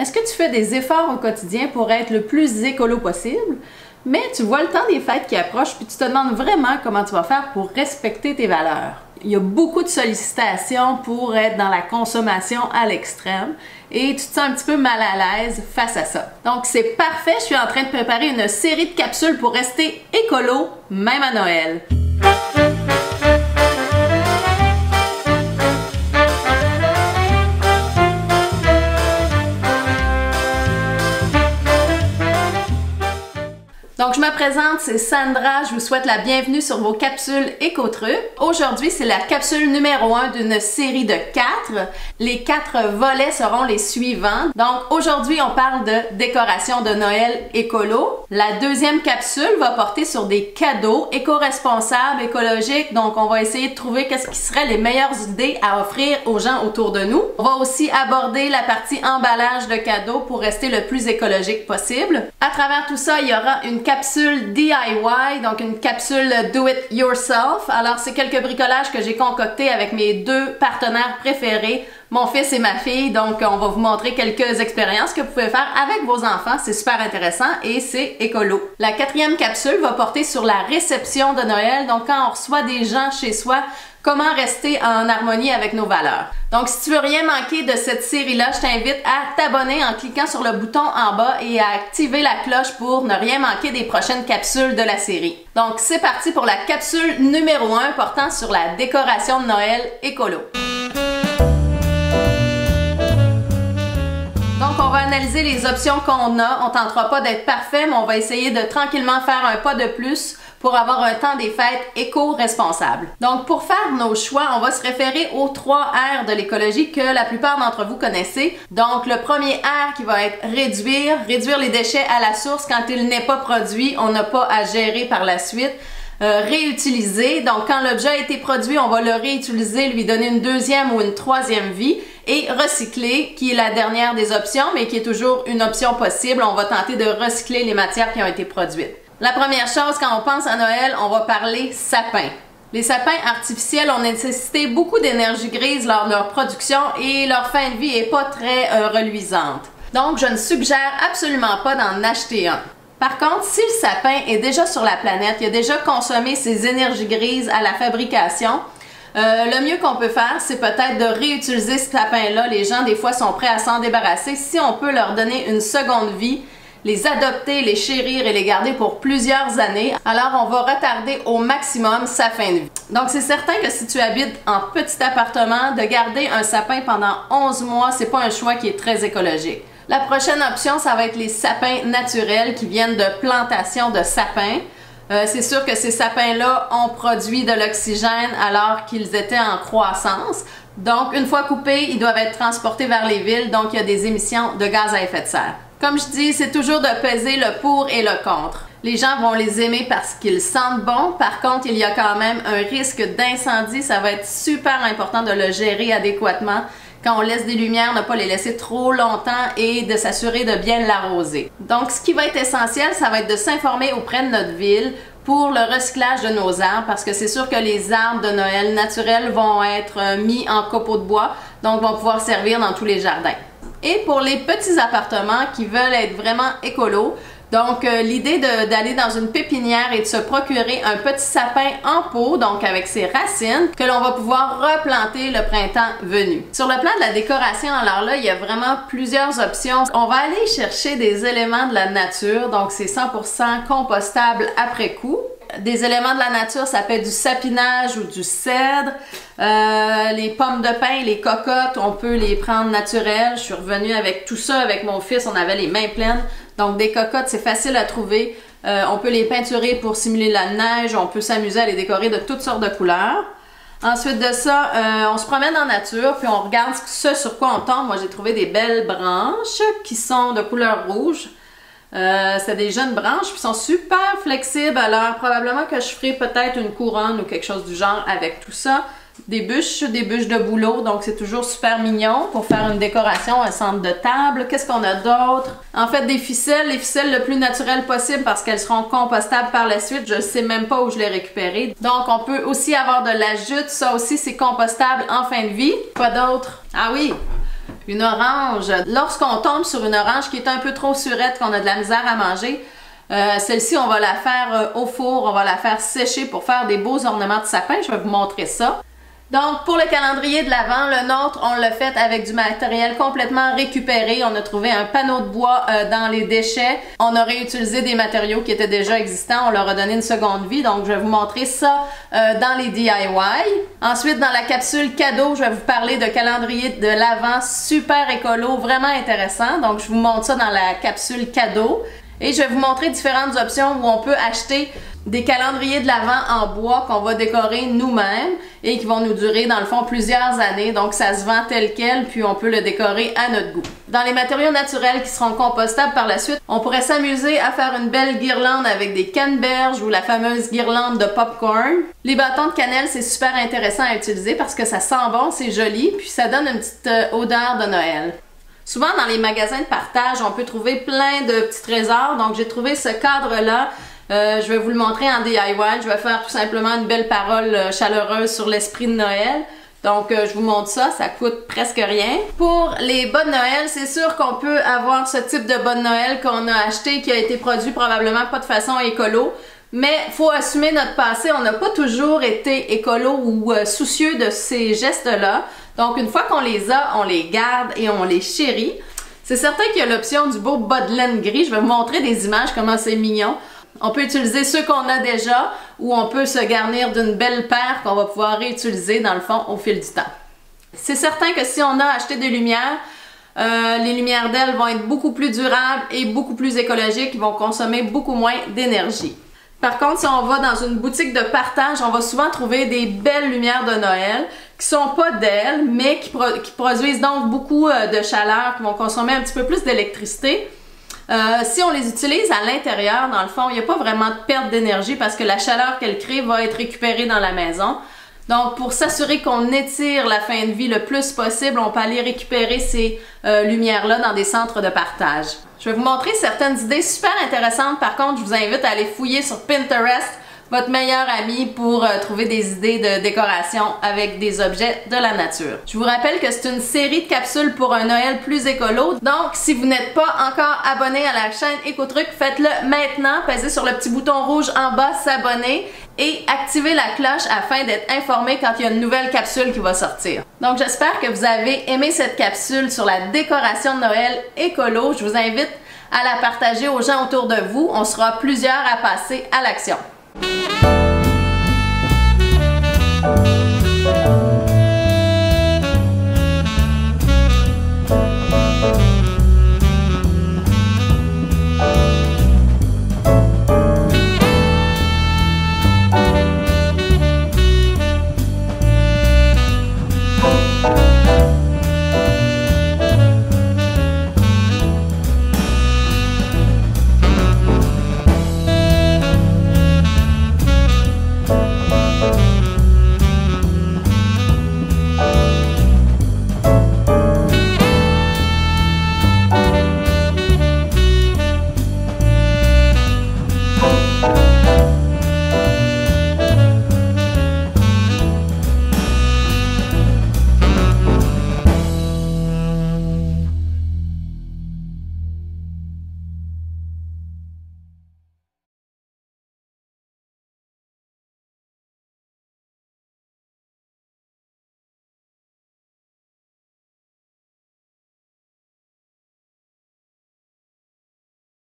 Est-ce que tu fais des efforts au quotidien pour être le plus écolo possible? Mais tu vois le temps des fêtes qui approche puis tu te demandes vraiment comment tu vas faire pour respecter tes valeurs. Il y a beaucoup de sollicitations pour être dans la consommation à l'extrême et tu te sens un petit peu mal à l'aise face à ça. Donc c'est parfait, je suis en train de préparer une série de capsules pour rester écolo, même à Noël. Donc, je me présente, c'est Sandra. Je vous souhaite la bienvenue sur vos capsules Éco-Trucs. Aujourd'hui, c'est la capsule numéro 1 d'une série de 4. Les 4 volets seront les suivants. Donc, aujourd'hui, on parle de décoration de Noël écolo. La deuxième capsule va porter sur des cadeaux éco-responsables, écologiques. Donc, on va essayer de trouver qu'est-ce qui serait les meilleures idées à offrir aux gens autour de nous. On va aussi aborder la partie emballage de cadeaux pour rester le plus écologique possible. À travers tout ça, il y aura une capsule DIY, donc une capsule Do It Yourself. Alors, c'est quelques bricolages que j'ai concoctés avec mes 2 partenaires préférés, mon fils et ma fille. Donc, on va vous montrer quelques expériences que vous pouvez faire avec vos enfants. C'est super intéressant et c'est écolo. La 4e capsule va porter sur la réception de Noël. Donc, quand on reçoit des gens chez soi, comment rester en harmonie avec nos valeurs. Donc, si tu veux rien manquer de cette série-là, je t'invite à t'abonner en cliquant sur le bouton en bas et à activer la cloche pour ne rien manquer des prochaines capsules de la série. Donc, c'est parti pour la capsule numéro 1 portant sur la décoration de Noël écolo. Donc, on va analyser les options qu'on a. On ne tentera pas d'être parfait, mais on va essayer de tranquillement faire un pas de plus pour avoir un temps des fêtes éco-responsable. Donc, pour faire nos choix, on va se référer aux 3 R de l'écologie que la plupart d'entre vous connaissez. Donc, le premier R qui va être réduire les déchets à la source quand il n'est pas produit, on n'a pas à gérer par la suite. Réutiliser, donc quand l'objet a été produit, on va le réutiliser, lui donner une 2e ou une 3e vie. Et recycler, qui est la dernière des options, mais qui est toujours une option possible. On va tenter de recycler les matières qui ont été produites. La première chose, quand on pense à Noël, on va parler sapin. Les sapins artificiels ont nécessité beaucoup d'énergie grise lors de leur production et leur fin de vie n'est pas très reluisante. Donc, je ne suggère absolument pas d'en acheter un. Par contre, si le sapin est déjà sur la planète, il a déjà consommé ses énergies grises à la fabrication, le mieux qu'on peut faire, c'est peut-être de réutiliser ce sapin-là. Les gens, des fois, sont prêts à s'en débarrasser. Si on peut leur donner une seconde vie, les adopter, les chérir et les garder pour plusieurs années, alors on va retarder au maximum sa fin de vie. Donc, c'est certain que si tu habites en petit appartement, de garder un sapin pendant 11 mois, c'est pas un choix qui est très écologique. La prochaine option, ça va être les sapins naturels qui viennent de plantations de sapins. C'est sûr que ces sapins-là ont produit de l'oxygène alors qu'ils étaient en croissance. Donc, une fois coupés, ils doivent être transportés vers les villes, donc il y a des émissions de gaz à effet de serre. Comme je dis, c'est toujours de peser le pour et le contre. Les gens vont les aimer parce qu'ils sentent bon. Par contre, il y a quand même un risque d'incendie. Ça va être super important de le gérer adéquatement. Quand on laisse des lumières, ne pas les laisser trop longtemps et de s'assurer de bien l'arroser. Donc, ce qui va être essentiel, ça va être de s'informer auprès de notre ville pour le recyclage de nos arbres, parce que c'est sûr que les arbres de Noël naturels vont être mis en copeaux de bois, donc vont pouvoir servir dans tous les jardins. Et pour les petits appartements qui veulent être vraiment écolos, donc l'idée d'aller dans une pépinière et de se procurer un petit sapin en pot, donc avec ses racines, que l'on va pouvoir replanter le printemps venu. Sur le plan de la décoration, alors là, il y a vraiment plusieurs options. On va aller chercher des éléments de la nature, donc c'est 100% compostable après coup. Des éléments de la nature, ça peut être du sapinage ou du cèdre. Les pommes de pin, les cocottes, on peut les prendre naturelles. Je suis revenue avec tout ça avec mon fils, on avait les mains pleines. Donc des cocottes, c'est facile à trouver. On peut les peinturer pour simuler la neige, on peut s'amuser à les décorer de toutes sortes de couleurs. Ensuite de ça, on se promène en nature, puis on regarde ce sur quoi on tombe. Moi, j'ai trouvé des belles branches qui sont de couleur rouge. C'est des jeunes branches, puis sont super flexibles. Alors, probablement que je ferai peut-être une couronne ou quelque chose du genre avec tout ça. Des bûches de bouleau, donc c'est toujours super mignon pour faire une décoration, un centre de table. Qu'est-ce qu'on a d'autre? En fait, des ficelles, les ficelles le plus naturelles possible parce qu'elles seront compostables par la suite. Je sais même pas où je les récupérer. Donc, on peut aussi avoir de la jute. Ça aussi, c'est compostable en fin de vie. Quoi d'autre? Ah oui! Une orange, lorsqu'on tombe sur une orange qui est un peu trop surette, qu'on a de la misère à manger, celle-ci, on va la faire au four, on va la faire sécher pour faire des beaux ornements de sapin. Je vais vous montrer ça. Donc, pour le calendrier de l'Avent, le nôtre, on l'a fait avec du matériel complètement récupéré. On a trouvé un panneau de bois dans les déchets. On a réutilisé des matériaux qui étaient déjà existants. On leur a donné une seconde vie. Donc, je vais vous montrer ça dans les DIY. Ensuite, dans la capsule cadeau, je vais vous parler de calendrier de l'Avent super écolo, vraiment intéressant. Donc, je vous montre ça dans la capsule cadeau. Et je vais vous montrer différentes options où on peut acheter des calendriers de l'Avent en bois qu'on va décorer nous-mêmes et qui vont nous durer dans le fond plusieurs années. Donc ça se vend tel quel, puis on peut le décorer à notre goût. Dans les matériaux naturels qui seront compostables par la suite, on pourrait s'amuser à faire une belle guirlande avec des canneberges ou la fameuse guirlande de popcorn. Les bâtons de cannelle, c'est super intéressant à utiliser parce que ça sent bon, c'est joli, puis ça donne une petite odeur de Noël. Souvent dans les magasins de partage, on peut trouver plein de petits trésors. Donc j'ai trouvé ce cadre-là. Je vais vous le montrer en DIY. Je vais faire tout simplement une belle parole chaleureuse sur l'esprit de Noël. Donc je vous montre ça, ça coûte presque rien. Pour les bas de Noël, c'est sûr qu'on peut avoir ce type de bas de Noël qu'on a acheté, qui a été produit probablement pas de façon écolo. Mais il faut assumer notre passé, on n'a pas toujours été écolo ou soucieux de ces gestes-là. Donc une fois qu'on les a, on les garde et on les chérit. C'est certain qu'il y a l'option du beau bas de laine gris. Je vais vous montrer des images, comment c'est mignon. On peut utiliser ceux qu'on a déjà ou on peut se garnir d'une belle paire qu'on va pouvoir réutiliser dans le fond au fil du temps. C'est certain que si on a acheté des lumières, les lumières d'ailes vont être beaucoup plus durables et beaucoup plus écologiques, ils vont consommer beaucoup moins d'énergie. Par contre, si on va dans une boutique de partage, on va souvent trouver des belles lumières de Noël qui sont pas d'ailes, mais qui produisent donc beaucoup de chaleur, qui vont consommer un petit peu plus d'électricité. Si on les utilise à l'intérieur, dans le fond, il n'y a pas vraiment de perte d'énergie parce que la chaleur qu'elles créent va être récupérée dans la maison. Donc, pour s'assurer qu'on étire la fin de vie le plus possible, on peut aller récupérer ces lumières-là dans des centres de partage. Je vais vous montrer certaines idées super intéressantes. Par contre, je vous invite à aller fouiller sur Pinterest, votre meilleur ami pour trouver des idées de décoration avec des objets de la nature. Je vous rappelle que c'est une série de capsules pour un Noël plus écolo. Donc, si vous n'êtes pas encore abonné à la chaîne Écotruc, faites-le maintenant. Pesez sur le petit bouton rouge en bas, s'abonner et activez la cloche afin d'être informé quand il y a une nouvelle capsule qui va sortir. Donc, j'espère que vous avez aimé cette capsule sur la décoration de Noël écolo. Je vous invite à la partager aux gens autour de vous. On sera plusieurs à passer à l'action.